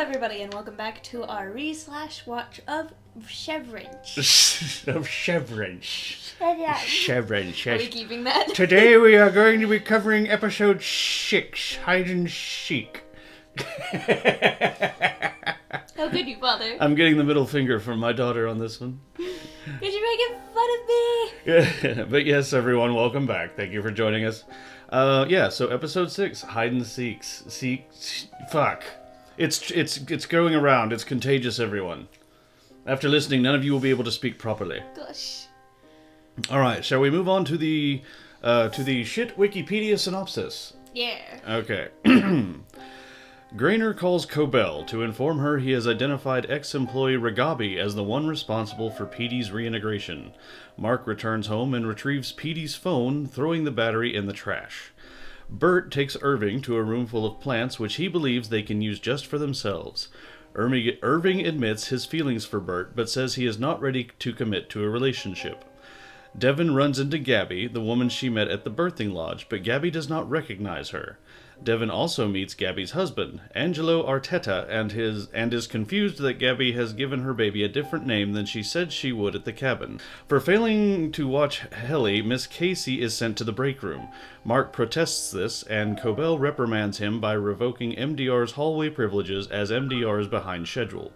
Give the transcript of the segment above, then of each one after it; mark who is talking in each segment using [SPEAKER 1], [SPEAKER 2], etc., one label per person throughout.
[SPEAKER 1] everybody, and welcome back to our re/watch of Severance.
[SPEAKER 2] Severance.
[SPEAKER 1] Are we keeping that?
[SPEAKER 2] Today we are going to be covering episode 6, Hide and Seek.
[SPEAKER 1] How could you, Father?
[SPEAKER 2] I'm getting the middle finger from my daughter on this one.
[SPEAKER 1] Because you're making fun of me.
[SPEAKER 2] But yes, everyone, welcome back. Thank you for joining us. So episode 6, Hide and Seek. Fuck. It's going around. It's contagious, everyone. After listening, none of you will be able to speak properly.
[SPEAKER 1] Gosh.
[SPEAKER 2] Alright, shall we move on to the shit Wikipedia synopsis?
[SPEAKER 1] Yeah.
[SPEAKER 2] Okay. Grainer calls Cobell to inform her he has identified ex-employee Ragabi as the one responsible for Petey's reintegration. Mark returns home and retrieves Petey's phone, throwing the battery in the trash. Bert takes Irving to a room full of plants which he believes they can use just for themselves. Irving admits his feelings for Bert, but says he is not ready to commit to a relationship. Devon runs into Gabby, the woman she met at the birthing lodge, but Gabby does not recognize her. Devon also meets Gabby's husband, Angelo Arteta, and is confused that Gabby has given her baby a different name than she said she would at the cabin. For failing to watch Helly, Miss Casey is sent to the break room. Mark protests this, and Cobell reprimands him by revoking MDR's hallway privileges as MDR is behind schedule.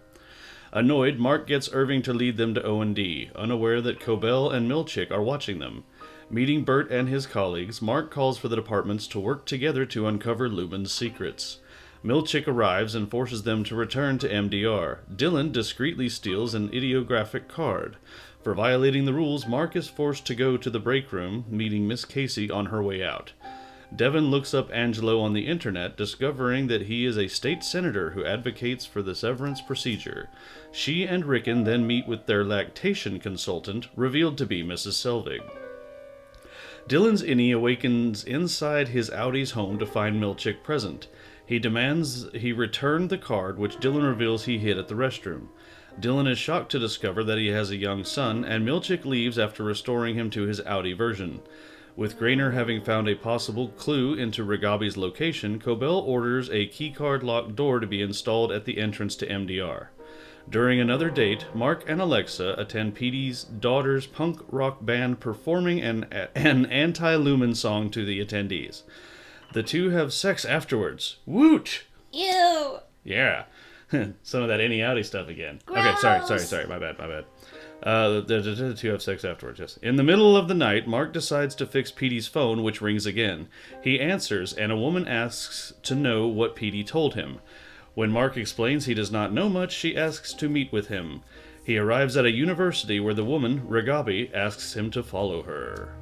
[SPEAKER 2] Annoyed, Mark gets Irving to lead them to O&D, unaware that Cobell and Milchick are watching them. Meeting Bert and his colleagues, Mark calls for the departments to work together to uncover Lubin's secrets. Milchick arrives and forces them to return to MDR. Dylan discreetly steals an ideographic card. For violating the rules, Mark is forced to go to the break room, meeting Miss Casey on her way out. Devon looks up Angelo on the internet, discovering that he is a state senator who advocates for the severance procedure. She and Rickon then meet with their lactation consultant, revealed to be Mrs. Selvig. Dylan's innie awakens inside his Audi's home to find Milchick present. He demands he return the card, which Dylan reveals he hid at the restroom. Dylan is shocked to discover that he has a young son, and Milchick leaves after restoring him to his Audi version. With Grainer having found a possible clue into Ragabi's location, Cobell orders a keycard locked door to be installed at the entrance to MDR. During another date, Mark and Alexa attend Petey's daughter's punk rock band performing an anti-Lumen song to the attendees. The two have sex afterwards. Woot!
[SPEAKER 1] Ew!
[SPEAKER 2] Yeah. Some of that innie outie stuff again.
[SPEAKER 1] Gross.
[SPEAKER 2] Okay, sorry, my bad. The two have sex afterwards, yes. In the middle of the night, Mark decides to fix Petey's phone, which rings again. He answers, and a woman asks to know what Petey told him. When Mark explains he does not know much, she asks to meet with him. He arrives at a university where the woman, Ragabi, asks him to follow her.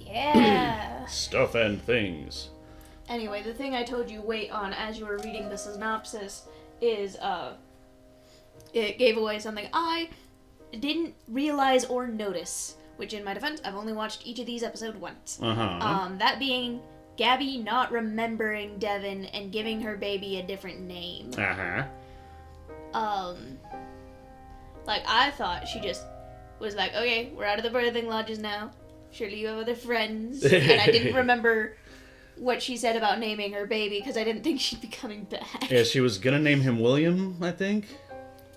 [SPEAKER 1] Yeah.
[SPEAKER 2] Stuff and things.
[SPEAKER 1] Anyway, the thing I told you wait on as you were reading the synopsis is, it gave away something I didn't realize or notice, which in my defense, I've only watched each of these episodes once. That being Gabby not remembering Devon and giving her baby a different name. Like, I thought she just was like, okay, we're out of the birthing lodges now. Surely you have other friends. And I didn't remember what she said about naming her baby because I didn't think she'd be coming back.
[SPEAKER 2] Yeah, she was gonna name him William, I think.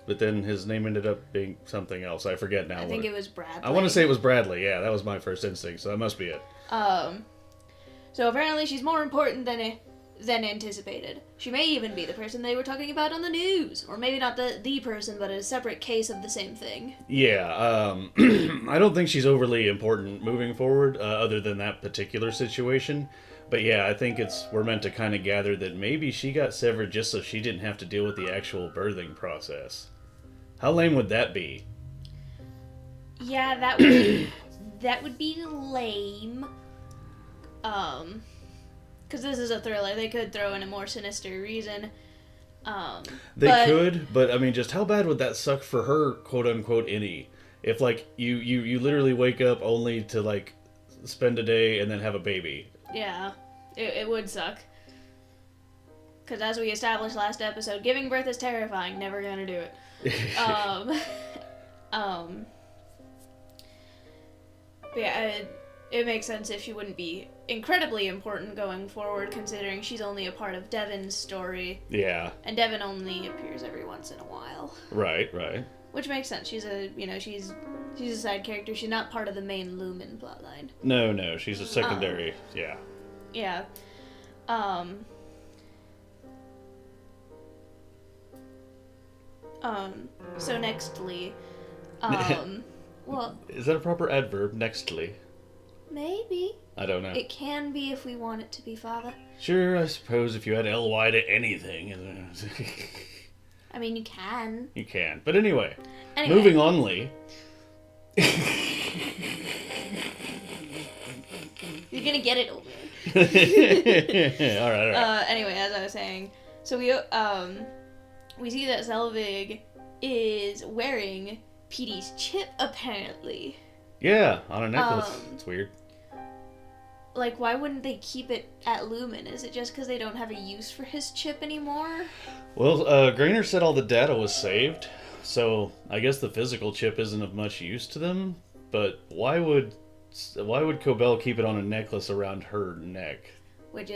[SPEAKER 2] But then his name ended up being something else. I forget now.
[SPEAKER 1] I think it was Bradley.
[SPEAKER 2] I want to say it was Bradley. Yeah, that was my first instinct, so that must be it.
[SPEAKER 1] So apparently she's more important than anticipated. She may even be the person they were talking about on the news. Or maybe not the person, but a separate case of the same thing.
[SPEAKER 2] Yeah, I don't think she's overly important moving forward, other than that particular situation. But yeah, I think we're meant to kind of gather that maybe she got severed just so she didn't have to deal with the actual birthing process. How lame would that be?
[SPEAKER 1] Yeah, that would be lame. Because this is a thriller, they could throw in a more sinister reason.
[SPEAKER 2] They could, but I mean, just how bad would that suck for her, quote unquote, innie? If like you literally wake up only to like spend a day and then have a baby.
[SPEAKER 1] Yeah, it would suck. Because as we established last episode, giving birth is terrifying. Never gonna do it. But yeah, it makes sense if she wouldn't be incredibly important going forward, considering she's only a part of Devon's story.
[SPEAKER 2] Yeah.
[SPEAKER 1] And Devon only appears every once in a while.
[SPEAKER 2] Right.
[SPEAKER 1] Which makes sense. She's a side character. She's not part of the main Lumen plotline.
[SPEAKER 2] No, she's a secondary. Yeah.
[SPEAKER 1] Yeah. So nextly, well,
[SPEAKER 2] is that a proper adverb? Nextly.
[SPEAKER 1] maybe.
[SPEAKER 2] I don't know.
[SPEAKER 1] It can be if we want it to be, Father.
[SPEAKER 2] Sure, I suppose if you had ly to anything.
[SPEAKER 1] I mean, you can.
[SPEAKER 2] You can. But anyway. Moving on, Lee.
[SPEAKER 1] You're gonna get it over.
[SPEAKER 2] All right.
[SPEAKER 1] Anyway, as I was saying, so we see that Selvig is wearing Petey's chip, apparently.
[SPEAKER 2] Yeah, on a necklace. It's weird.
[SPEAKER 1] Like, why wouldn't they keep it at Lumen? Is it just because they don't have a use for his chip anymore?
[SPEAKER 2] Well, Grainer said all the data was saved, so I guess the physical chip isn't of much use to them. But why would Cobell keep it on a necklace around her neck?
[SPEAKER 1] Which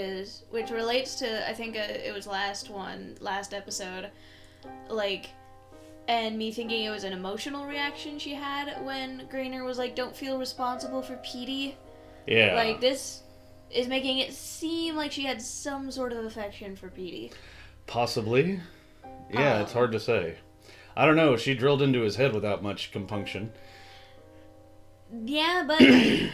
[SPEAKER 1] relates to, I think it was last episode, like, and me thinking it was an emotional reaction she had when Grainer was like, "Don't feel responsible for Petey."
[SPEAKER 2] Yeah.
[SPEAKER 1] Like, this is making it seem like she had some sort of affection for Petey.
[SPEAKER 2] Possibly. Yeah, it's hard to say. I don't know. She drilled into his head without much compunction.
[SPEAKER 1] Yeah, but, I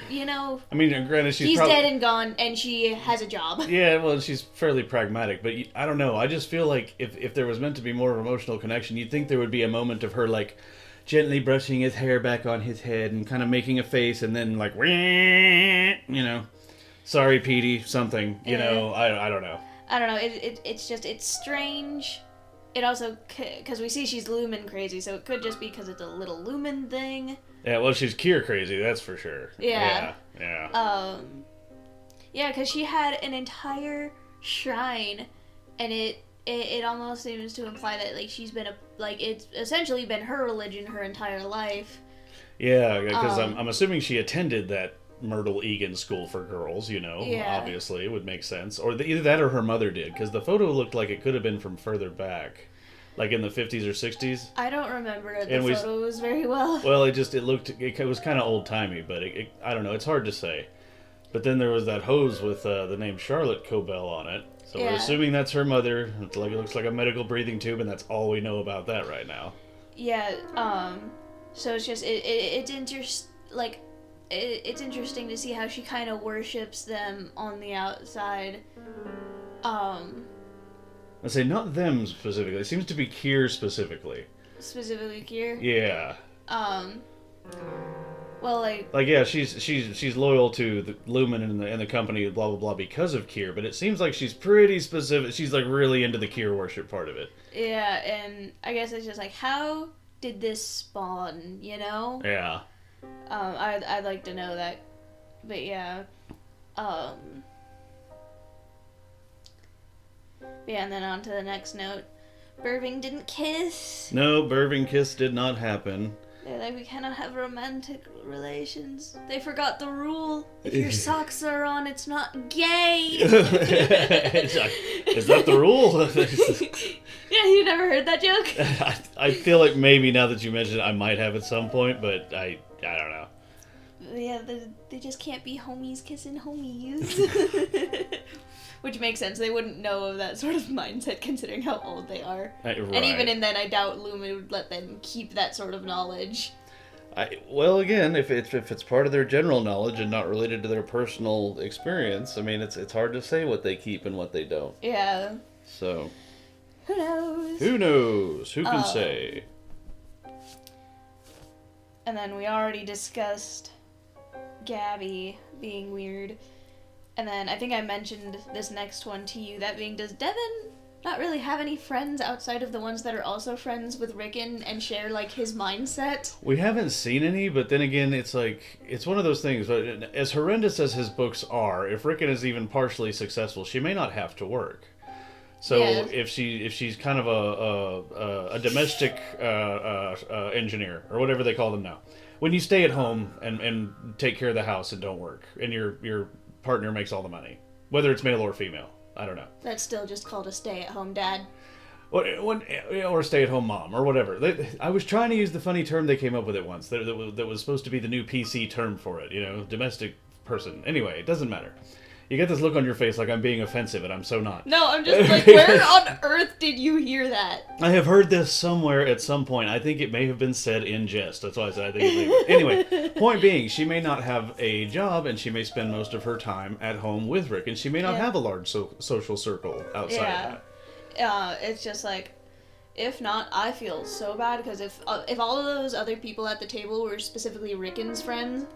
[SPEAKER 2] mean, granted,
[SPEAKER 1] he's dead and gone, and she has a job.
[SPEAKER 2] Yeah, well, she's fairly pragmatic, but I don't know. I just feel like if there was meant to be more of an emotional connection, you'd think there would be a moment of her, like, gently brushing his hair back on his head and kind of making a face, and then, like, sorry, Petey, something, I don't know.
[SPEAKER 1] I don't know. It's strange. It also, because we see she's Lumen crazy, so it could just be because it's a little Lumen thing.
[SPEAKER 2] Yeah, well, she's Kier crazy, that's for sure.
[SPEAKER 1] Yeah.
[SPEAKER 2] Yeah.
[SPEAKER 1] Yeah, because she had an entire shrine, and it almost seems to imply that, like, she's been it's essentially been her religion her entire life.
[SPEAKER 2] Yeah, because I'm assuming she attended that Myrtle Egan school for girls,
[SPEAKER 1] Yeah.
[SPEAKER 2] Obviously, it would make sense. Or either that or her mother did, because the photo looked like it could have been from further back. Like in the 50s or 60s.
[SPEAKER 1] I don't remember the photos very well.
[SPEAKER 2] Well, it was kind of old-timey, but I don't know, it's hard to say. But then there was that hose with the name Charlotte Cobell on it. So we're assuming that's her mother. It looks like a medical breathing tube, and that's all we know about that right now.
[SPEAKER 1] Yeah, so it's just, it's interesting to see how she kind of worships them on the outside.
[SPEAKER 2] I say not them specifically. It seems to be Kier specifically.
[SPEAKER 1] Specifically Kier?
[SPEAKER 2] Yeah.
[SPEAKER 1] Well, like
[SPEAKER 2] yeah, she's loyal to the Lumen and the company, blah blah blah, because of Kier. But it seems like she's pretty specific. She's like really into the Kier worship part of it.
[SPEAKER 1] Yeah, and I guess it's just like, how did this spawn?
[SPEAKER 2] Yeah.
[SPEAKER 1] I'd like to know that, but yeah. Yeah, and then on to the next note. Burving didn't kiss.
[SPEAKER 2] No, Burving kiss did not happen.
[SPEAKER 1] They're like, we cannot have romantic relations. They forgot the rule. If your socks are on, it's not gay.
[SPEAKER 2] Is that the rule?
[SPEAKER 1] Yeah, you never heard that joke?
[SPEAKER 2] I feel like maybe now that you mention it, I might have at some point, but I don't know.
[SPEAKER 1] Yeah, they just can't be homies kissing homies. Which makes sense. They wouldn't know of that sort of mindset considering how old they are.
[SPEAKER 2] Right.
[SPEAKER 1] And even in then, I doubt Lumen would let them keep that sort of knowledge.
[SPEAKER 2] Well, again, if it's part of their general knowledge and not related to their personal experience, I mean, it's hard to say what they keep and what they don't.
[SPEAKER 1] Yeah.
[SPEAKER 2] So.
[SPEAKER 1] Who knows?
[SPEAKER 2] Who knows? Who can say?
[SPEAKER 1] And then we already discussed Gabby being weird. And then I think I mentioned this next one to you, that being, does Devon not really have any friends outside of the ones that are also friends with Rickon and share, like, his mindset?
[SPEAKER 2] We haven't seen any, but then again, it's like, it's one of those things, but as horrendous as his books are, if Rickon is even partially successful, she may not have to work. So if she's kind of a domestic engineer, or whatever they call them now, when you stay at home and take care of the house and don't work, and your partner makes all the money, whether it's male or female. I don't know.
[SPEAKER 1] That's still just called a stay-at-home dad.
[SPEAKER 2] Or stay-at-home mom, or whatever. I was trying to use the funny term they came up with it once. That was supposed to be the new PC term for it. Domestic person. Anyway, it doesn't matter. You get this look on your face like I'm being offensive, and I'm so not.
[SPEAKER 1] No, I'm just like, where on earth did you hear that?
[SPEAKER 2] I have heard this somewhere at some point. I think it may have been said in jest. That's why I said I think it may. Anyway, point being, she may not have a job, and she may spend most of her time at home with Rick, and she may not have a large social circle outside of that.
[SPEAKER 1] It's just like, if not, I feel so bad, because if all of those other people at the table were specifically Rickon's friends,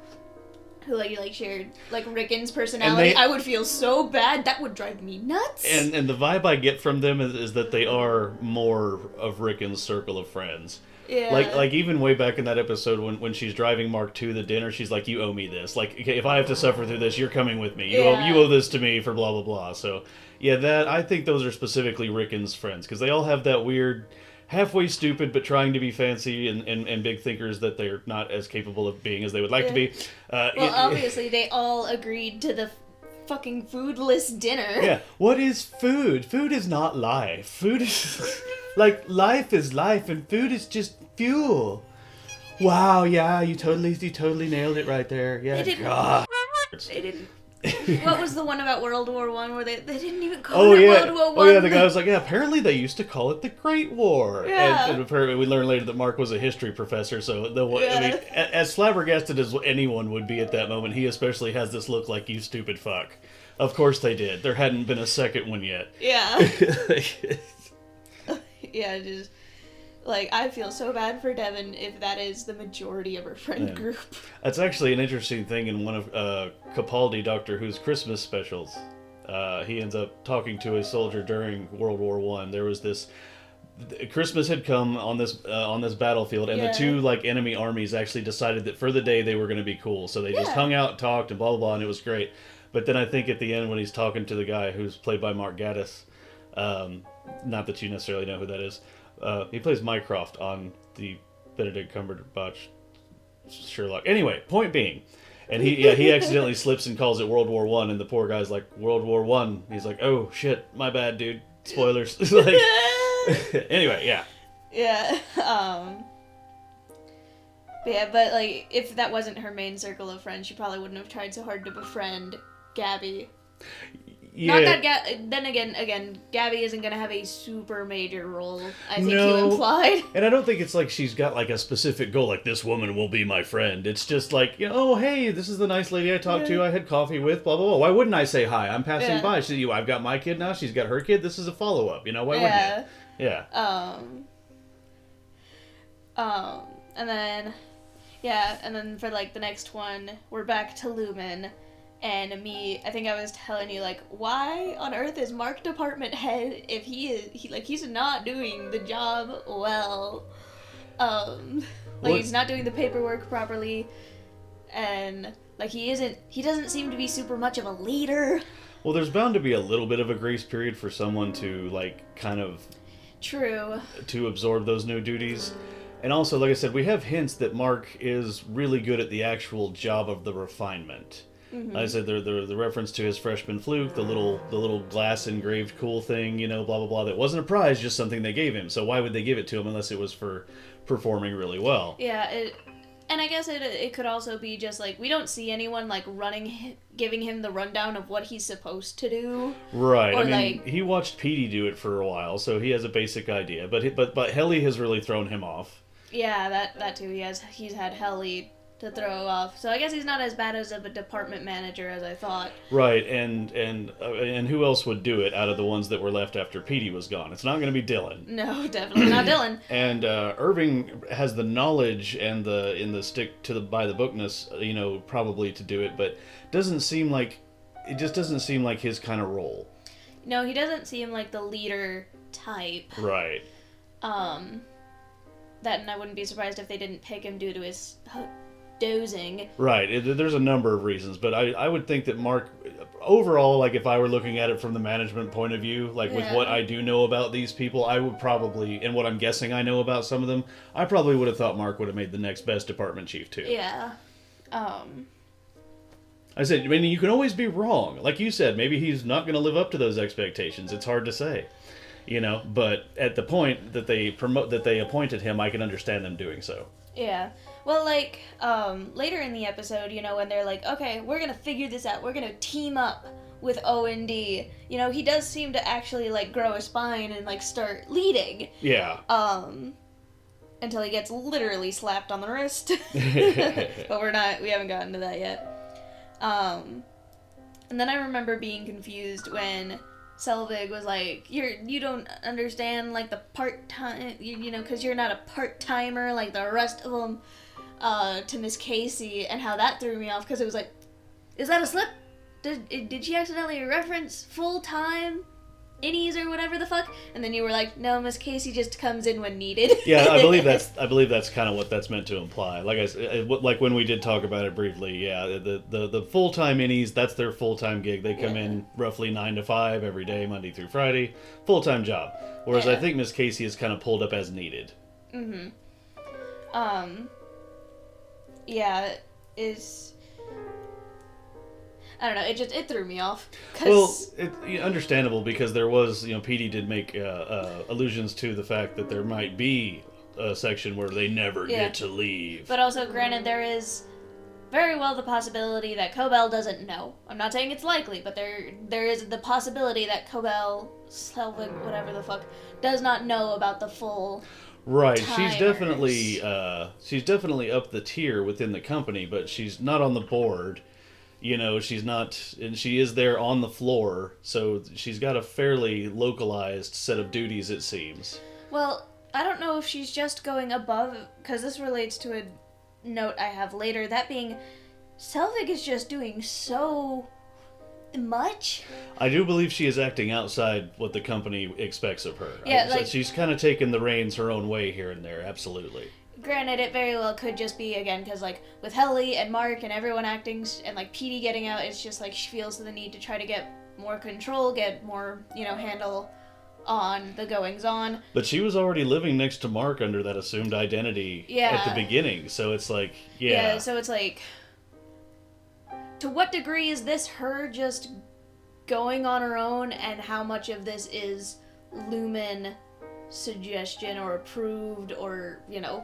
[SPEAKER 1] who like shared like Rickon's personality, I would feel so bad. That would drive me nuts.
[SPEAKER 2] And the vibe I get from them is that they are more of Rickon's circle of friends.
[SPEAKER 1] Yeah.
[SPEAKER 2] Like even way back in that episode when she's driving Mark to the dinner, she's like, "You owe me this. Like, okay, if I have to suffer through this, you're coming with me. You owe this to me for blah blah blah." So yeah, I think those are specifically Rickon's friends, because they all have that weird, halfway stupid but trying to be fancy and big thinkers that they're not as capable of being as they would like to be.
[SPEAKER 1] Obviously they all agreed to the fucking foodless dinner.
[SPEAKER 2] Yeah. What is food? Food is not life. Food is like, life is life and food is just fuel. Wow, yeah, you totally nailed it right there. Yeah.
[SPEAKER 1] They didn't. What was the one about World War I where they didn't even call it World War I?
[SPEAKER 2] Oh yeah, the guy was like, yeah, apparently they used to call it the Great War.
[SPEAKER 1] Yeah.
[SPEAKER 2] And apparently we learned later that Mark was a history professor, so I mean, as flabbergasted as anyone would be at that moment, he especially has this look like, you stupid fuck. Of course they did. There hadn't been a second one yet.
[SPEAKER 1] Yeah. Yeah, just like, I feel so bad for Devin if that is the majority of her friend group.
[SPEAKER 2] That's actually an interesting thing in one of Capaldi, Doctor Who's Christmas specials. He ends up talking to a soldier during World War I. There was this... Christmas had come on this battlefield, and the two enemy armies actually decided that for the day they were going to be cool. So they just hung out, talked, and blah, blah, blah, and it was great. But then I think at the end when he's talking to the guy who's played by Mark Gatiss, not that you necessarily know who that is, he plays Mycroft on the Benedict Cumberbatch Sherlock. Anyway, point being, and he accidentally slips and calls it World War I, and the poor guy's like, World War I. He's like, oh shit, my bad, dude. Spoilers. Anyway, yeah.
[SPEAKER 1] Yeah. But like, if that wasn't her main circle of friends, she probably wouldn't have tried so hard to befriend Gabby. Yeah. Not that then again, Gabby isn't going to have a super major role, I think you implied.
[SPEAKER 2] And I don't think it's like she's got like a specific goal, like this woman will be my friend. It's just like, oh, hey, this is the nice lady I talked to, I had coffee with, blah, blah, blah. Why wouldn't I say hi? I'm passing by. I've got my kid now, she's got her kid, this is a follow-up, why wouldn't you? Yeah.
[SPEAKER 1] And then for like the next one, we're back to Lumen. And I think I was telling you, like, why on earth is Mark department head if he's not doing the job well? He's not doing the paperwork properly, and like he doesn't seem to be super much of a leader.
[SPEAKER 2] Well, there's bound to be a little bit of a grace period for someone to like kind of to absorb those new duties. And also, like I said, we have hints that Mark is really good at the actual job of the refinement. Mm-hmm. I said the reference to his freshman fluke, the little glass engraved cool thing, blah blah blah. That wasn't a prize, just something they gave him. So why would they give it to him unless it was for performing really well?
[SPEAKER 1] Yeah, and I guess it could also be just like we don't see anyone like giving him the rundown of what he's supposed to do.
[SPEAKER 2] Right. Or he watched Petey do it for a while, so he has a basic idea. But Helly has really thrown him off.
[SPEAKER 1] Yeah, that too. He's had Helly to throw off. So I guess he's not as bad as a department manager as I thought.
[SPEAKER 2] Right, and who else would do it out of the ones that were left after Petey was gone? It's not going to be Dylan.
[SPEAKER 1] No, definitely not Dylan.
[SPEAKER 2] And Irving has the knowledge and the stick to the by the bookness, probably to do it, but it just doesn't seem like his kind of role.
[SPEAKER 1] No, he doesn't seem like the leader type.
[SPEAKER 2] Right.
[SPEAKER 1] That, and I wouldn't be surprised if they didn't pick him due to his dozing.
[SPEAKER 2] Right. There's a number of reasons, but I would think that Mark, overall, like, if I were looking at it from the management point of view, like, with what I do know about these people, I would probably, and what I'm guessing I know about some of them, I probably would have thought Mark would have made the next best department chief, too.
[SPEAKER 1] Yeah.
[SPEAKER 2] I said, I mean, you can always be wrong. Like you said, maybe he's not going to live up to those expectations. It's hard to say. You know, but at the point that they appointed him, I can understand them doing so.
[SPEAKER 1] Yeah. Well, like, later in the episode, you know, when they're like, okay, we're gonna figure this out, we're gonna team up with O&D, you know, he does seem to actually, like, grow a spine and, like, start leading.
[SPEAKER 2] Yeah.
[SPEAKER 1] Until he gets literally slapped on the wrist. But we haven't gotten to that yet. And then I remember being confused when Selvig was like, you don't understand, like, the part-time, you know, because you're not a part-timer like the rest of them, to Miss Casey, and how that threw me off, because it was like, is that a slip? Did she accidentally reference full-time innies or whatever the fuck? And then you were like, no, Miss Casey just comes in when needed.
[SPEAKER 2] Yeah, I believe that's kind of what that's meant to imply. Like I said, like when we did talk about it briefly, yeah, the full-time innies, that's their full-time gig. They come in roughly 9 to 5 every day, Monday through Friday, full-time job. Whereas I think Miss Casey is kind of pulled up as needed.
[SPEAKER 1] Mm-hmm. Yeah, I don't know, it threw me off.
[SPEAKER 2] Well, it's understandable, because there was, you know, PD did make allusions to the fact that there might be a section where they never get to leave.
[SPEAKER 1] But also, granted, there is very well the possibility that Cobell doesn't know. I'm not saying it's likely, but there is the possibility that Cobell, Selvig, whatever the fuck, does not know about the full...
[SPEAKER 2] Right,
[SPEAKER 1] timers.
[SPEAKER 2] she's definitely up the tier within the company, but she's not on the board. You know, she's not, and she is there on the floor, so she's got a fairly localized set of duties, it seems.
[SPEAKER 1] Well, I don't know if she's just going above, because this relates to a note I have later, that being, Selvig is just doing so much.
[SPEAKER 2] I do believe she is acting outside what the company expects of her.
[SPEAKER 1] Yeah, like,
[SPEAKER 2] she's kind of taking the reins her own way here and there, absolutely.
[SPEAKER 1] Granted, it very well could just be, again, because, like, with Helly and Mark and everyone acting, and, like, PD getting out, it's just, like, she feels the need to try to get more control, get more, you know, handle on the goings-on.
[SPEAKER 2] But she was already living next to Mark under that assumed identity at the beginning, so it's like,
[SPEAKER 1] Yeah, so it's like, to what degree is this her just going on her own, and how much of this is Lumen suggestion or approved or, you know,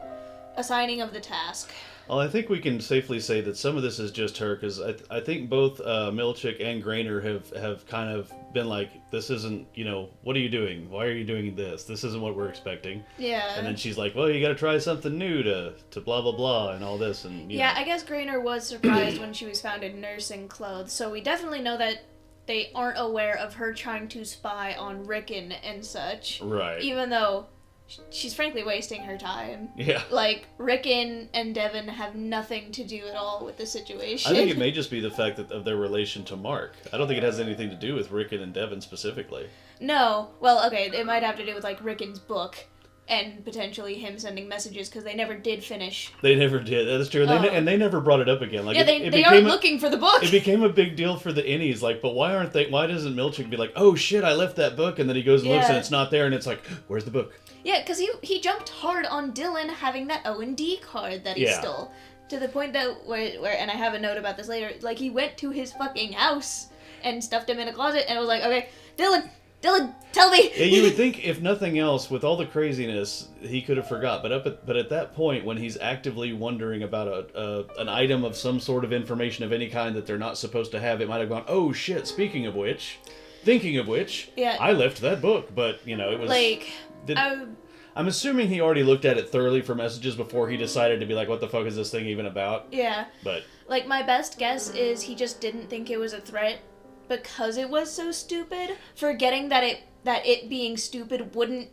[SPEAKER 1] assigning of the task?
[SPEAKER 2] Well, I think we can safely say that some of this is just her, because I think both Milchick and Grainer have kind of been like, this isn't, you know, what are you doing? Why are you doing this? This isn't what we're expecting.
[SPEAKER 1] Yeah.
[SPEAKER 2] And then she's like, well, you got to try something new to blah, blah, blah, and all this. And you know.
[SPEAKER 1] I guess Grainer was surprised when she was found in nursing clothes, so we definitely know that they aren't aware of her trying to spy on Rickon and such.
[SPEAKER 2] Right.
[SPEAKER 1] Even though she's frankly wasting her time.
[SPEAKER 2] Yeah.
[SPEAKER 1] Like, Rickon and Devin have nothing to do at all with the situation.
[SPEAKER 2] I think it may just be the fact of their relation to Mark. I don't think it has anything to do with Rickon and Devin specifically.
[SPEAKER 1] No. Well, okay, it might have to do with, like, Rickon's book. And potentially him sending messages, because they never did finish.
[SPEAKER 2] They never did. That's true. And they never brought it up again. Like,
[SPEAKER 1] yeah, they aren't looking for the book.
[SPEAKER 2] It became a big deal for the innies. Like, but why doesn't Milchick be like, oh shit, I left that book, and then he goes and looks and it's not there, and it's like, where's the book?
[SPEAKER 1] Yeah, because he jumped hard on Dylan having that O&D card that he stole. To the point that, where, and I have a note about this later, like, he went to his fucking house and stuffed him in a closet, and was like, okay, Dylan, tell me!
[SPEAKER 2] Yeah, you would think, if nothing else, with all the craziness, he could have forgot. But at that point, when he's actively wondering about an item of some sort of information of any kind that they're not supposed to have, it might have gone, oh shit, thinking of which, I left that book. But, you know, it was...
[SPEAKER 1] Like,
[SPEAKER 2] I'm assuming he already looked at it thoroughly for messages before he decided to be like, what the fuck is this thing even about?
[SPEAKER 1] Yeah.
[SPEAKER 2] But...
[SPEAKER 1] Like, my best guess is he just didn't think it was a threat because it was so stupid, forgetting that it being stupid wouldn't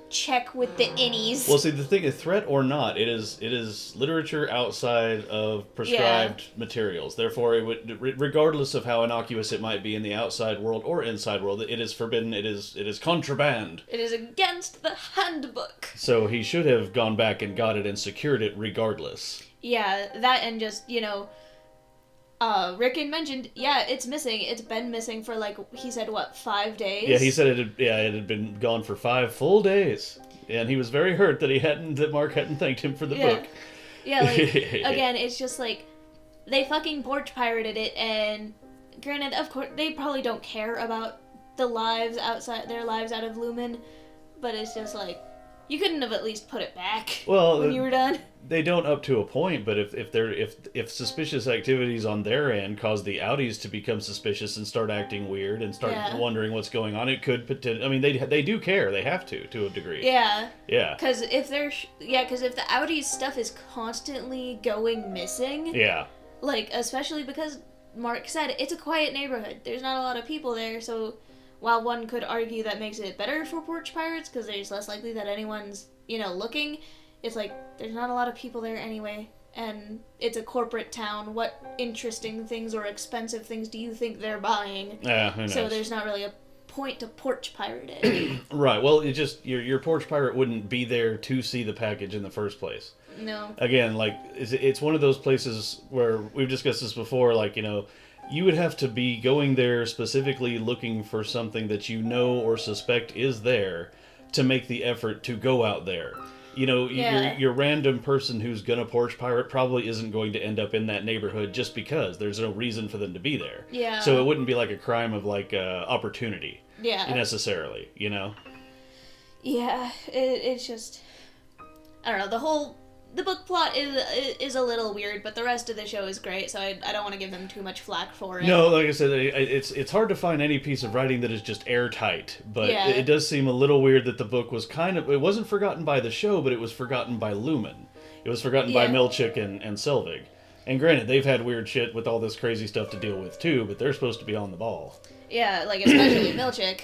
[SPEAKER 1] check with the innies.
[SPEAKER 2] Well, see, the thing is, threat or not, it is literature outside of prescribed materials. Therefore, it would, regardless of how innocuous it might be in the outside world or inside world, it is forbidden. It is contraband.
[SPEAKER 1] It is against the handbook.
[SPEAKER 2] So he should have gone back and got it and secured it regardless.
[SPEAKER 1] Yeah, that, and just, you know, Rick had mentioned, it's missing. It's been missing for, like, he said, 5 days?
[SPEAKER 2] Yeah, he said it had been gone for 5 full days. And he was very hurt that Mark hadn't thanked him for the book.
[SPEAKER 1] Yeah, like, again, it's just, like, they fucking porch pirated it, and granted, of course, they probably don't care about their lives out of Lumen, but it's just, like, you couldn't have at least put it back when you were done.
[SPEAKER 2] They don't up to a point, but if suspicious activities on their end cause the Audis to become suspicious and start acting weird and start wondering what's going on, it could potentially. I mean, they do care. They have to a degree.
[SPEAKER 1] Yeah.
[SPEAKER 2] Yeah.
[SPEAKER 1] Because if the Audis stuff is constantly going missing.
[SPEAKER 2] Yeah.
[SPEAKER 1] Like, especially because Mark said it's a quiet neighborhood. There's not a lot of people there, so while one could argue that makes it better for porch pirates because there's less likely that anyone's, looking, it's like there's not a lot of people there anyway, and it's a corporate town. What interesting things or expensive things do you think they're buying?
[SPEAKER 2] Yeah, who knows?
[SPEAKER 1] So there's not really a point to porch pirate it.
[SPEAKER 2] Right. Well, it just your porch pirate wouldn't be there to see the package in the first place.
[SPEAKER 1] No.
[SPEAKER 2] Again, like it's one of those places where we've discussed this before. Like you would have to be going there specifically looking for something that you know or suspect is there to make the effort to go out there. Your random person who's gonna porch pirate probably isn't going to end up in that neighborhood just because there's no reason for them to be there.
[SPEAKER 1] Yeah.
[SPEAKER 2] So it wouldn't be like a crime of opportunity.
[SPEAKER 1] Yeah.
[SPEAKER 2] Necessarily,
[SPEAKER 1] Yeah, it's just, I don't know, the book plot is a little weird, but the rest of the show is great, so I don't want to give them too much flack for it.
[SPEAKER 2] No, like I said, it's hard to find any piece of writing that is just airtight, but it does seem a little weird that the book was it wasn't forgotten by the show, but it was forgotten by Lumen. It was forgotten by Milchick and Selvig. And granted, they've had weird shit with all this crazy stuff to deal with too, but they're supposed to be on the ball.
[SPEAKER 1] Yeah, like, especially Milchick.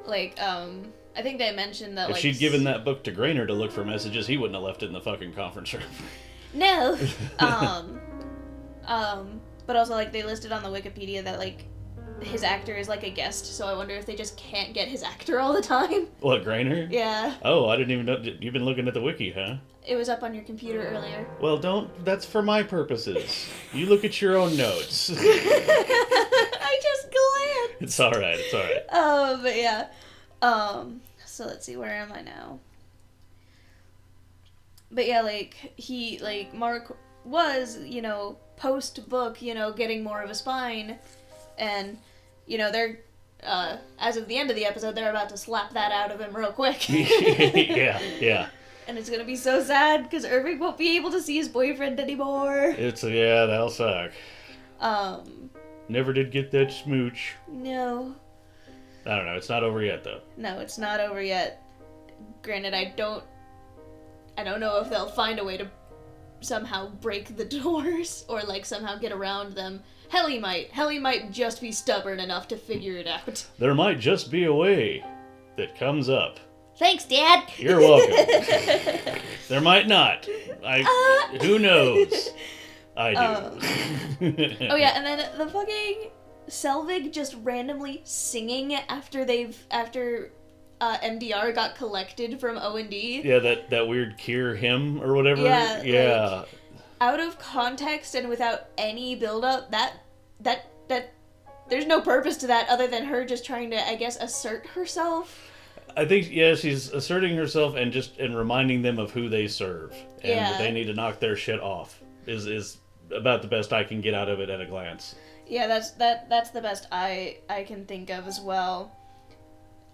[SPEAKER 1] Like, I think they mentioned that,
[SPEAKER 2] if she'd given that book to Grainer to look for messages, he wouldn't have left it in the fucking conference room.
[SPEAKER 1] No. But also, like, they listed on the Wikipedia that, like, his actor is, like, a guest, so I wonder if they just can't get his actor all the time.
[SPEAKER 2] What, Grainer?
[SPEAKER 1] Yeah.
[SPEAKER 2] Oh, I didn't even know. You've been looking at the wiki, huh?
[SPEAKER 1] It was up on your computer earlier.
[SPEAKER 2] Well, that's for my purposes. You look at your own notes.
[SPEAKER 1] I just glanced.
[SPEAKER 2] It's alright.
[SPEAKER 1] But yeah. So let's see, where am I now? But yeah, Mark was, post-book, getting more of a spine, and, they're, as of the end of the episode, they're about to slap that out of him real quick.
[SPEAKER 2] Yeah.
[SPEAKER 1] And it's gonna be so sad, because Irving won't be able to see his boyfriend anymore.
[SPEAKER 2] That'll suck. Never did get that smooch.
[SPEAKER 1] No.
[SPEAKER 2] I don't know. It's not over yet, though.
[SPEAKER 1] No, it's not over yet. Granted, I don't know if they'll find a way to somehow break the doors or, like, somehow get around them. Helly might just be stubborn enough to figure it out.
[SPEAKER 2] There might just be a way that comes up.
[SPEAKER 1] Thanks, Dad.
[SPEAKER 2] You're welcome. There might not. Who knows? I do.
[SPEAKER 1] Oh yeah, and then the fucking Selvig just randomly singing after MDR got collected from O&D.
[SPEAKER 2] Yeah, that weird Kier hymn or whatever.
[SPEAKER 1] Yeah. Like, out of context and without any build-up, that there's no purpose to that other than her just trying to, I guess, assert herself.
[SPEAKER 2] I think, she's asserting herself and reminding them of who they serve. And that they need to knock their shit off is about the best I can get out of it at a glance.
[SPEAKER 1] Yeah, that's the best I can think of as well.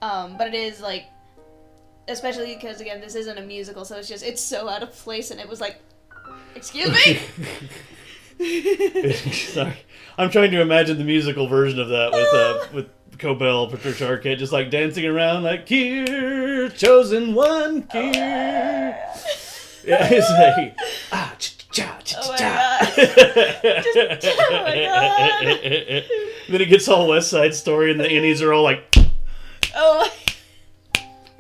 [SPEAKER 1] But it is, like, especially because, again, this isn't a musical, so it's so out of place, and it was like, excuse me?
[SPEAKER 2] Sorry. I'm trying to imagine the musical version of that with Cobell, Patricia Arquette, just, like, dancing around like, Kier, chosen one, Kier. Yeah, it's like,
[SPEAKER 1] oh my god. Oh my god.
[SPEAKER 2] Then it gets all West Side Story, and the innies are all like,
[SPEAKER 1] oh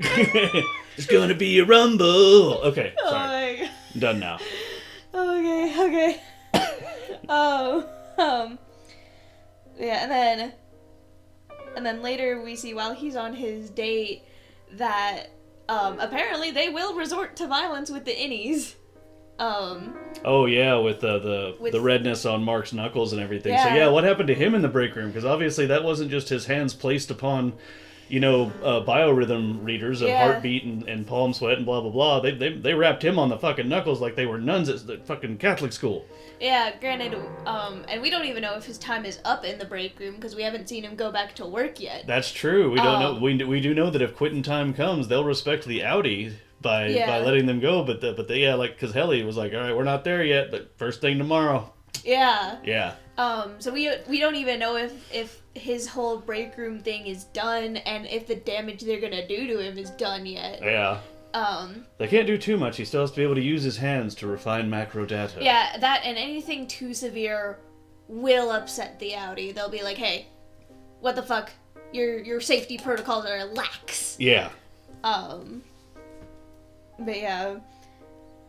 [SPEAKER 1] my.
[SPEAKER 2] It's gonna be a rumble. Okay,
[SPEAKER 1] Oh
[SPEAKER 2] sorry.
[SPEAKER 1] my god.
[SPEAKER 2] I'm done now.
[SPEAKER 1] Okay. Yeah, and then later we see while he's on his date that apparently they will resort to violence with the innies.
[SPEAKER 2] Oh yeah, with the redness on Mark's knuckles and everything. So yeah, what happened to him in the break room? Because obviously that wasn't just his hands placed upon, biorhythm readers of heartbeat and palm sweat and blah blah blah. They wrapped him on the fucking knuckles like they were nuns at the fucking Catholic school.
[SPEAKER 1] Yeah, granted, and we don't even know if his time is up in the break room because we haven't seen him go back to work yet.
[SPEAKER 2] That's true. We don't know. We do know that if quitting time comes, they'll respect the outie by letting them go. But they because Helly was like, all right, we're not there yet, but first thing tomorrow.
[SPEAKER 1] Yeah.
[SPEAKER 2] Yeah.
[SPEAKER 1] So we don't even know if his whole break room thing is done and if the damage they're gonna do to him is done yet.
[SPEAKER 2] Yeah. They can't do too much. He still has to be able to use his hands to refine macro data.
[SPEAKER 1] Yeah, that and anything too severe will upset the outie. They'll be like, hey, what the fuck? Your safety protocols are lax.
[SPEAKER 2] Yeah.
[SPEAKER 1] But yeah.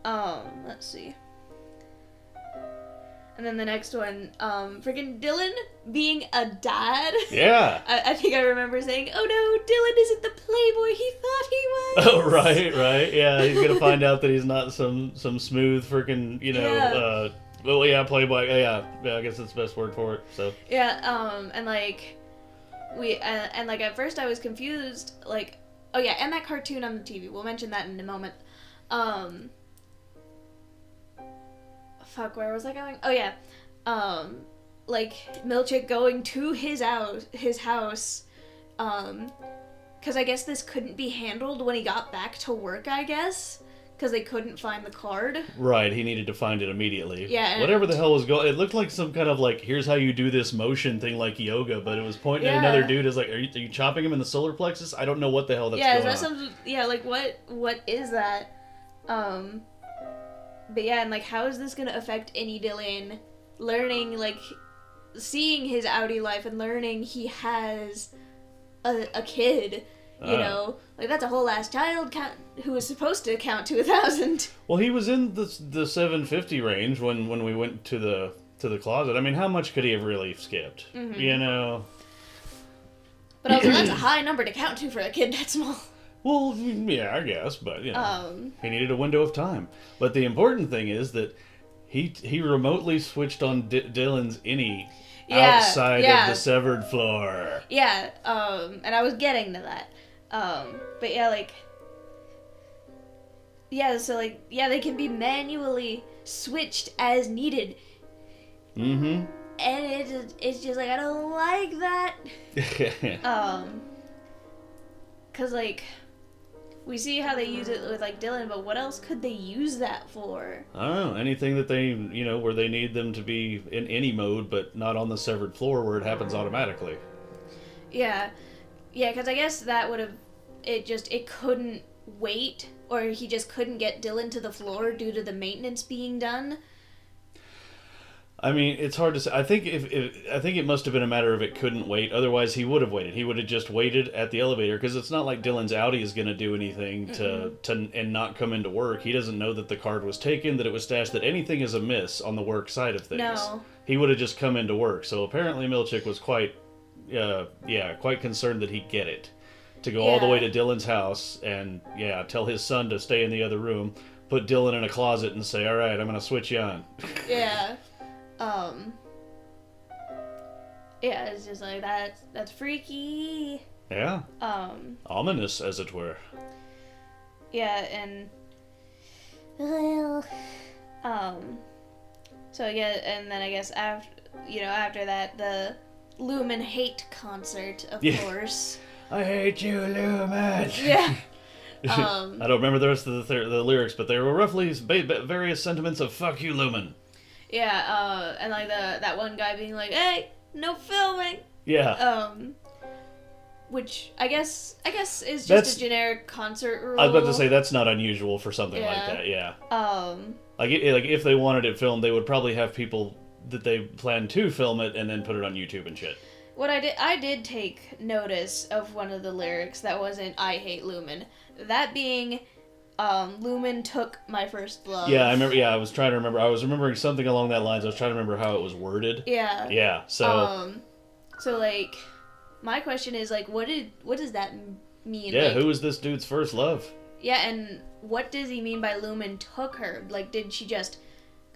[SPEAKER 1] Let's see. And then the next one, freaking Dylan being a dad.
[SPEAKER 2] Yeah.
[SPEAKER 1] I think I remember saying, oh no, Dylan isn't the playboy he thought he was.
[SPEAKER 2] Oh, right. Yeah, he's going to find out that he's not some smooth freaking, playboy. Yeah, I guess that's the best word for it, so.
[SPEAKER 1] Yeah, and at first I was confused, like, oh yeah, and that cartoon on the TV, we'll mention that in a moment. Fuck, where was I going? Oh yeah, Milchick going to his house, because I guess this couldn't be handled when he got back to work, I guess, because they couldn't find the card.
[SPEAKER 2] Right, he needed to find it immediately.
[SPEAKER 1] Yeah.
[SPEAKER 2] Whatever the hell was going, it looked like some kind of here's how you do this motion thing like yoga, but it was pointing at another dude as are you chopping him in the solar plexus? I don't know what the hell that's going on.
[SPEAKER 1] What is that? But yeah, and how is this gonna affect any Dylan learning, seeing his outie life and learning he has a kid, you know? That's a whole ass child who was supposed to count to 1,000.
[SPEAKER 2] Well, he was in the 750 range when we went to the closet. I mean, how much could he have really skipped? Mm-hmm.
[SPEAKER 1] But also, that's a high number to count to for a kid that small.
[SPEAKER 2] Well, yeah, I guess, but he needed a window of time. But the important thing is that he remotely switched on Dylan's innie outside of the severed floor.
[SPEAKER 1] Yeah, and I was getting to that. But they can be manually switched as needed.
[SPEAKER 2] Mm-hmm.
[SPEAKER 1] And it's just I don't like that. Cause we see how they use it with Dylan, but what else could they use that for?
[SPEAKER 2] I don't know. Anything that they, where they need them to be in any mode, but not on the severed floor where it happens automatically.
[SPEAKER 1] Yeah, because I guess that would have, it couldn't wait, or he just couldn't get Dylan to the floor due to the maintenance being done.
[SPEAKER 2] I mean, it's hard to say. I think I think it must have been a matter of it couldn't wait. Otherwise, he would have waited. He would have just waited at the elevator because it's not like Dylan's outie is going to do anything to and not come into work. He doesn't know that the card was taken, that it was stashed, that anything is amiss on the work side of things. No. He would have just come into work. So apparently, Milchick was quite concerned that he'd get it, to go all the way to Dylan's house and tell his son to stay in the other room, put Dylan in a closet, and say, "All right, I'm going to switch you on."
[SPEAKER 1] Yeah. It's just that's freaky.
[SPEAKER 2] Yeah. Ominous, as it were.
[SPEAKER 1] Yeah, and so and then I guess after that, the Lumen hate concert, of course.
[SPEAKER 2] I hate you, Lumen.
[SPEAKER 1] Yeah.
[SPEAKER 2] I don't remember the rest of the lyrics, but they were roughly various sentiments of "fuck you, Lumen."
[SPEAKER 1] Yeah, and that one guy being like, "Hey, no filming."
[SPEAKER 2] Yeah.
[SPEAKER 1] Which I guess is just a generic concert rule.
[SPEAKER 2] I was about to say that's not unusual for something like that. Yeah. If they wanted it filmed, they would probably have people that they plan to film it and then put it on YouTube and shit.
[SPEAKER 1] What I did take notice of one of the lyrics that wasn't "I hate Lumen," that being. Lumen took my first love.
[SPEAKER 2] Yeah, I remember. Yeah, I was trying to remember. I was remembering something along that lines. I was trying to remember how it was worded.
[SPEAKER 1] Yeah.
[SPEAKER 2] Yeah. So.
[SPEAKER 1] My question is what does that mean?
[SPEAKER 2] Yeah, who was this dude's first love?
[SPEAKER 1] Yeah, and what does he mean by Lumen took her? Did she just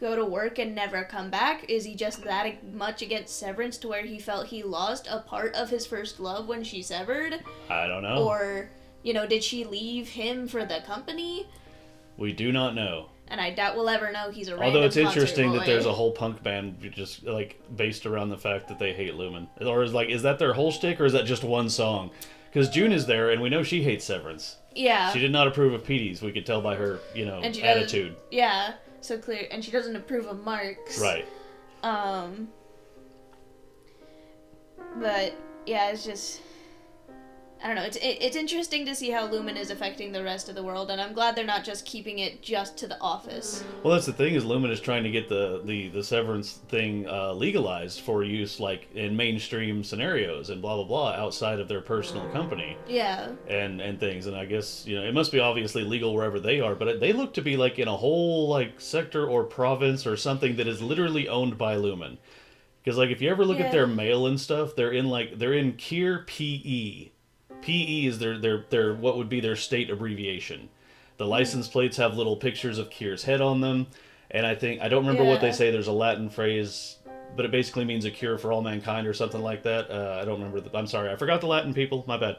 [SPEAKER 1] go to work and never come back? Is he just that much against Severance to where he felt he lost a part of his first love when she severed?
[SPEAKER 2] I don't know.
[SPEAKER 1] Or, did she leave him for the company?
[SPEAKER 2] We do not know.
[SPEAKER 1] And I doubt we'll ever know. He's a random
[SPEAKER 2] Although it's
[SPEAKER 1] concert
[SPEAKER 2] interesting
[SPEAKER 1] boy.
[SPEAKER 2] that there's a whole punk band just like based around the fact that they hate Lumen. Or is that their whole shtick, or is that just one song? Because June is there, and we know she hates Severance.
[SPEAKER 1] Yeah.
[SPEAKER 2] She did not approve of Petey's. We could tell by her,
[SPEAKER 1] And she
[SPEAKER 2] attitude.
[SPEAKER 1] Yeah, so clear. And she doesn't approve of Mark's.
[SPEAKER 2] Right.
[SPEAKER 1] But yeah, it's just, I don't know. It's interesting to see how Lumen is affecting the rest of the world, and I'm glad they're not just keeping it just to the office.
[SPEAKER 2] Well, that's the thing, is Lumen is trying to get the Severance thing legalized for use, like, in mainstream scenarios and blah, blah, blah, outside of their personal company.
[SPEAKER 1] Yeah.
[SPEAKER 2] And things. And I guess, it must be obviously legal wherever they are, but they look to be, like, in a whole, like, sector or province or something that is literally owned by Lumen. Because, like, if you ever look at their mail and stuff, they're in Kier PE. PE is their what would be their state abbreviation. The license plates have little pictures of Kier's head on them, and I don't remember what they say. There's a Latin phrase, but it basically means a cure for all mankind or something like that. I don't remember. I'm sorry, I forgot the Latin, people. My bad.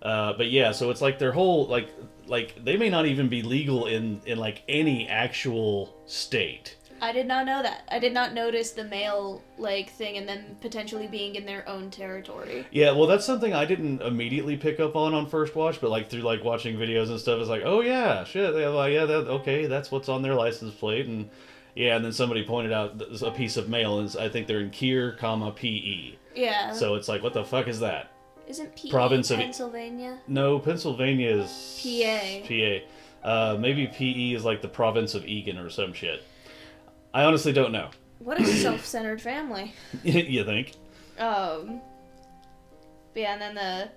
[SPEAKER 2] But yeah, so it's like their whole like they may not even be legal in like any actual state.
[SPEAKER 1] I did not know that. I did not notice the mail, thing and them potentially being in their own territory.
[SPEAKER 2] Yeah, well, that's something I didn't immediately pick up on first watch, but, through, watching videos and stuff, it's like, oh, yeah, shit, okay, that's what's on their license plate, and, yeah, and then somebody pointed out a piece of mail, and I think they're in Kier, PE.
[SPEAKER 1] Yeah.
[SPEAKER 2] So it's like, what the fuck is that?
[SPEAKER 1] Isn't PE
[SPEAKER 2] Province of
[SPEAKER 1] Pennsylvania?
[SPEAKER 2] No, Pennsylvania is...
[SPEAKER 1] PA.
[SPEAKER 2] PA. Maybe PE is, the province of Egan or some shit. I honestly don't know.
[SPEAKER 1] What a self-centered family.
[SPEAKER 2] You think?
[SPEAKER 1] But yeah, and then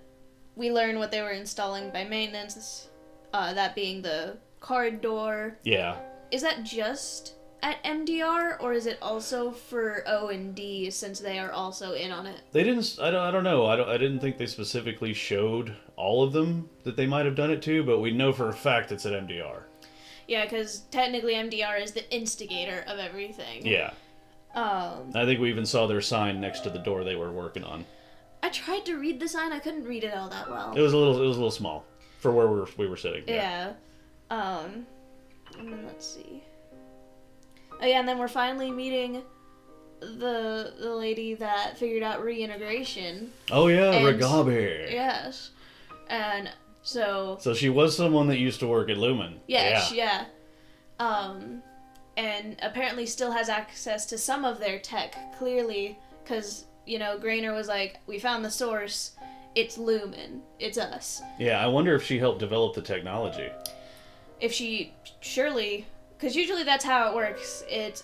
[SPEAKER 1] we learn what they were installing by maintenance, that being the card door.
[SPEAKER 2] Yeah.
[SPEAKER 1] Is that just at MDR, or is it also for O&D, since they are also in on it?
[SPEAKER 2] They didn't. I don't know. I didn't think they specifically showed all of them that they might have done it to, but we know for a fact it's at MDR.
[SPEAKER 1] Yeah, because technically MDR is the instigator of everything.
[SPEAKER 2] Yeah. I think we even saw their sign next to the door they were working on.
[SPEAKER 1] I tried to read the sign. I couldn't read it all that well.
[SPEAKER 2] It was a little small for where we were sitting.
[SPEAKER 1] Yeah. And then let's see. Oh yeah, and then we're finally meeting the lady that figured out reintegration.
[SPEAKER 2] Oh yeah, Regabi.
[SPEAKER 1] Yes. And so
[SPEAKER 2] she was someone that used to work at Lumen.
[SPEAKER 1] Yeah. And apparently still has access to some of their tech, clearly, because, Grainer was like, we found the source, it's Lumen, it's us.
[SPEAKER 2] Yeah, I wonder if she helped develop the technology.
[SPEAKER 1] If she, surely, because usually that's how it works, it's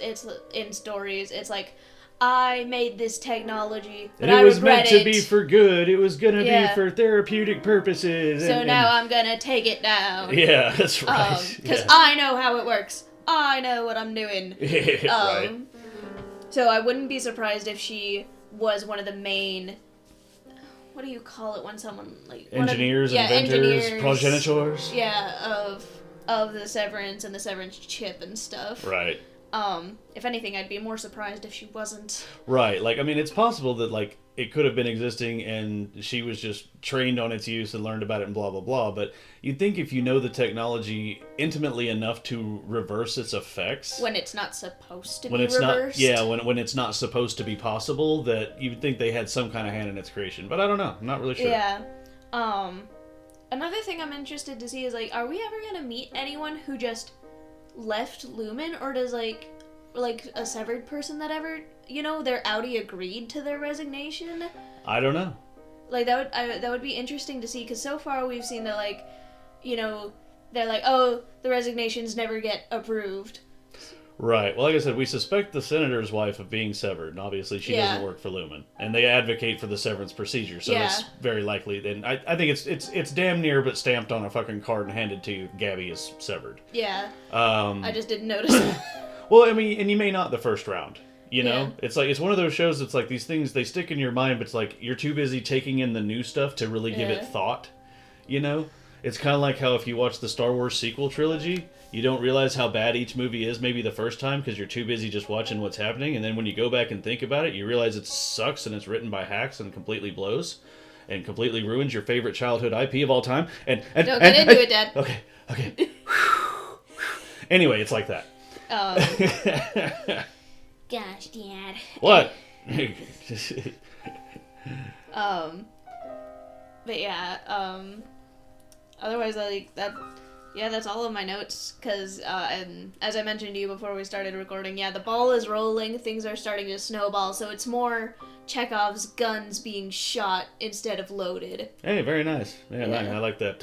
[SPEAKER 1] in stories, it's like, I made this technology, but I regret it.
[SPEAKER 2] It was meant to be for good. It was going to be for therapeutic purposes.
[SPEAKER 1] So now I'm going to take it down.
[SPEAKER 2] Yeah, that's right.
[SPEAKER 1] Because I know how it works. I know what I'm doing.
[SPEAKER 2] Right.
[SPEAKER 1] So I wouldn't be surprised if she was one of the main... What do you call it when someone...
[SPEAKER 2] Engineers, inventors, progenitors?
[SPEAKER 1] Yeah, of the Severance and the Severance chip and stuff.
[SPEAKER 2] Right.
[SPEAKER 1] If anything, I'd be more surprised if she wasn't.
[SPEAKER 2] Right. It's possible that, it could have been existing and she was just trained on its use and learned about it and blah, blah, blah. But you'd think if you know the technology intimately enough to reverse its effects...
[SPEAKER 1] When it's not supposed to be reversed?
[SPEAKER 2] When it's not supposed to be possible, that you'd think they had some kind of hand in its creation. But I don't know. I'm not really sure.
[SPEAKER 1] Yeah. Another thing I'm interested to see is, are we ever going to meet anyone who just left Lumen, or does like a severed person that ever their outie agreed to their resignation?
[SPEAKER 2] I don't know.
[SPEAKER 1] That would be interesting to see, because so far we've seen that they're like, oh, the resignations never get approved.
[SPEAKER 2] Right. Well, like I said, we suspect the senator's wife of being severed, and obviously she doesn't work for Lumen, and they advocate for the severance procedure, so it's very likely. Then I think it's damn near, but stamped on a fucking card and handed to you. Gabby is severed.
[SPEAKER 1] Yeah. I just didn't notice that.
[SPEAKER 2] Well, I mean, and you may not the first round. It's it's one of those shows that's these things, they stick in your mind, but it's you're too busy taking in the new stuff to really give it thought. It's kind of like how if you watch the Star Wars sequel trilogy, you don't realize how bad each movie is maybe the first time because you're too busy just watching what's happening. And then when you go back and think about it, you realize it sucks and it's written by hacks and completely blows and completely ruins your favorite childhood IP of all time. And
[SPEAKER 1] Don't get into it, Dad.
[SPEAKER 2] Okay. Anyway, it's like that.
[SPEAKER 1] Gosh, Dad.
[SPEAKER 2] What?
[SPEAKER 1] But yeah, otherwise I like that. Yeah, that's all of my notes, because, and as I mentioned to you before we started recording, yeah, the ball is rolling, things are starting to snowball, so it's more Chekhov's guns being shot instead of loaded.
[SPEAKER 2] Hey, very nice. Yeah,
[SPEAKER 1] Yeah.
[SPEAKER 2] I like that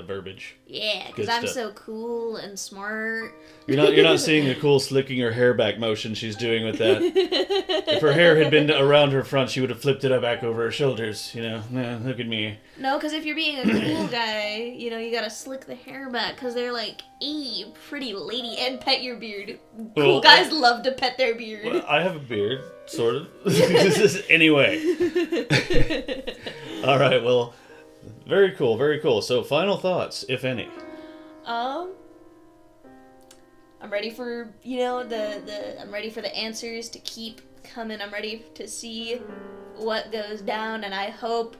[SPEAKER 2] verbiage.
[SPEAKER 1] Yeah, because
[SPEAKER 2] Good
[SPEAKER 1] I'm
[SPEAKER 2] stuff.
[SPEAKER 1] so cool and smart.
[SPEAKER 2] You're not seeing the cool slicking her hair back motion she's doing with that. If her hair had been around her front, she would have flipped it back over her shoulders, you know. Look at me.
[SPEAKER 1] No, because if you're being a cool guy, you know, you gotta slick the hair back, because they're like, "Hey, pretty lady," and pet your beard. Cool
[SPEAKER 2] Well,
[SPEAKER 1] guys love to pet their beard.
[SPEAKER 2] Well, I have a beard, sort of. Anyway. All right, well, very cool, very cool. So, final thoughts, if any.
[SPEAKER 1] I'm ready for, you know, I'm ready for the answers to keep coming. I'm ready to see what goes down, and I hope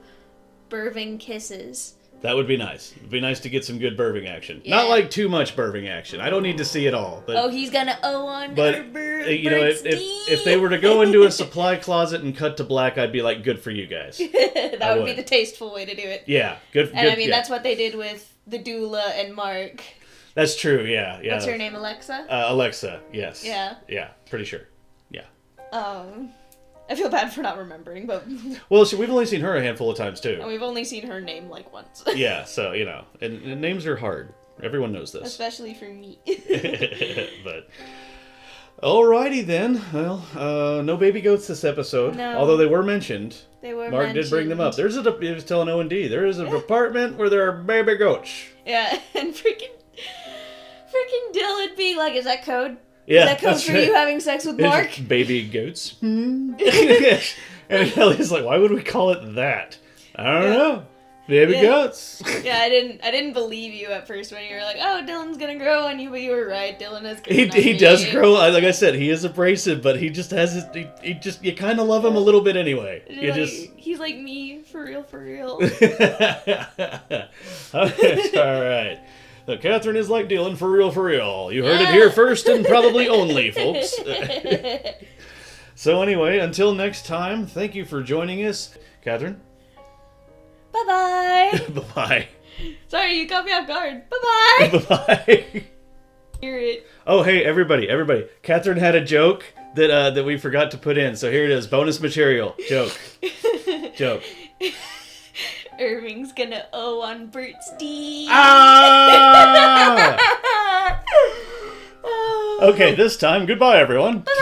[SPEAKER 1] Burving kisses.
[SPEAKER 2] That would be nice. It'd be nice to get some good burping action.
[SPEAKER 1] Yeah.
[SPEAKER 2] Not like too much burping action. I don't need to see it all. But,
[SPEAKER 1] Oh, he's gonna on
[SPEAKER 2] but
[SPEAKER 1] her
[SPEAKER 2] you know, if they were to go into a supply closet and cut to black, I'd be like, good for you guys.
[SPEAKER 1] that would be
[SPEAKER 2] would.
[SPEAKER 1] the tasteful way to do it.
[SPEAKER 2] Yeah, good.
[SPEAKER 1] And I mean,
[SPEAKER 2] yeah.
[SPEAKER 1] that's what they did with the doula and Mark.
[SPEAKER 2] That's true. Yeah.
[SPEAKER 1] What's her name, Alexa?
[SPEAKER 2] Alexa. Yes.
[SPEAKER 1] Yeah.
[SPEAKER 2] Yeah. Pretty sure. Yeah.
[SPEAKER 1] I feel bad for not remembering, but
[SPEAKER 2] Well, we've only seen her a handful of times too.
[SPEAKER 1] we've only seen her name like once.
[SPEAKER 2] Yeah. So you know, and names are hard. Everyone knows this.
[SPEAKER 1] Especially for me.
[SPEAKER 2] But alrighty then. Well, no baby goats this episode.
[SPEAKER 1] No.
[SPEAKER 2] Although they were mentioned.
[SPEAKER 1] They were
[SPEAKER 2] Mark did bring them up.
[SPEAKER 1] mentioned.
[SPEAKER 2] He was telling O&D, there is a department where there are baby goats.
[SPEAKER 1] Yeah, and freaking Dylan being like, "Is that code?
[SPEAKER 2] Yeah,
[SPEAKER 1] Is that code
[SPEAKER 2] that's
[SPEAKER 1] for
[SPEAKER 2] right.
[SPEAKER 1] you having sex with Mark?"
[SPEAKER 2] Baby goats. And Ellie's like, why would we call it that? I don't know. Baby
[SPEAKER 1] Yeah.
[SPEAKER 2] goats.
[SPEAKER 1] Yeah, I didn't believe you at first when you were like, "Oh, Dylan's gonna grow on you," but you were right. Dylan has grown on
[SPEAKER 2] He
[SPEAKER 1] me.
[SPEAKER 2] does grow. Like I said, he is abrasive, but he just has his. He just you kind of love him a little bit anyway. You just.
[SPEAKER 1] He's like me, for real, for real.
[SPEAKER 2] All right. So Catherine is like Dylan, for real, for real. You heard it here first and probably only, folks. So anyway, until next time, thank you for joining us. Catherine?
[SPEAKER 1] Bye-bye.
[SPEAKER 2] Bye-bye.
[SPEAKER 1] Sorry, you caught me off guard. Bye-bye.
[SPEAKER 2] Bye-bye.
[SPEAKER 1] Hear it.
[SPEAKER 2] Oh, hey, everybody. Catherine had a joke that we forgot to put in, so here it is. Bonus material. Joke.
[SPEAKER 1] Irving's gonna O on Bert's D.
[SPEAKER 2] Ah! Okay, this time, goodbye, everyone.
[SPEAKER 1] Bye-bye.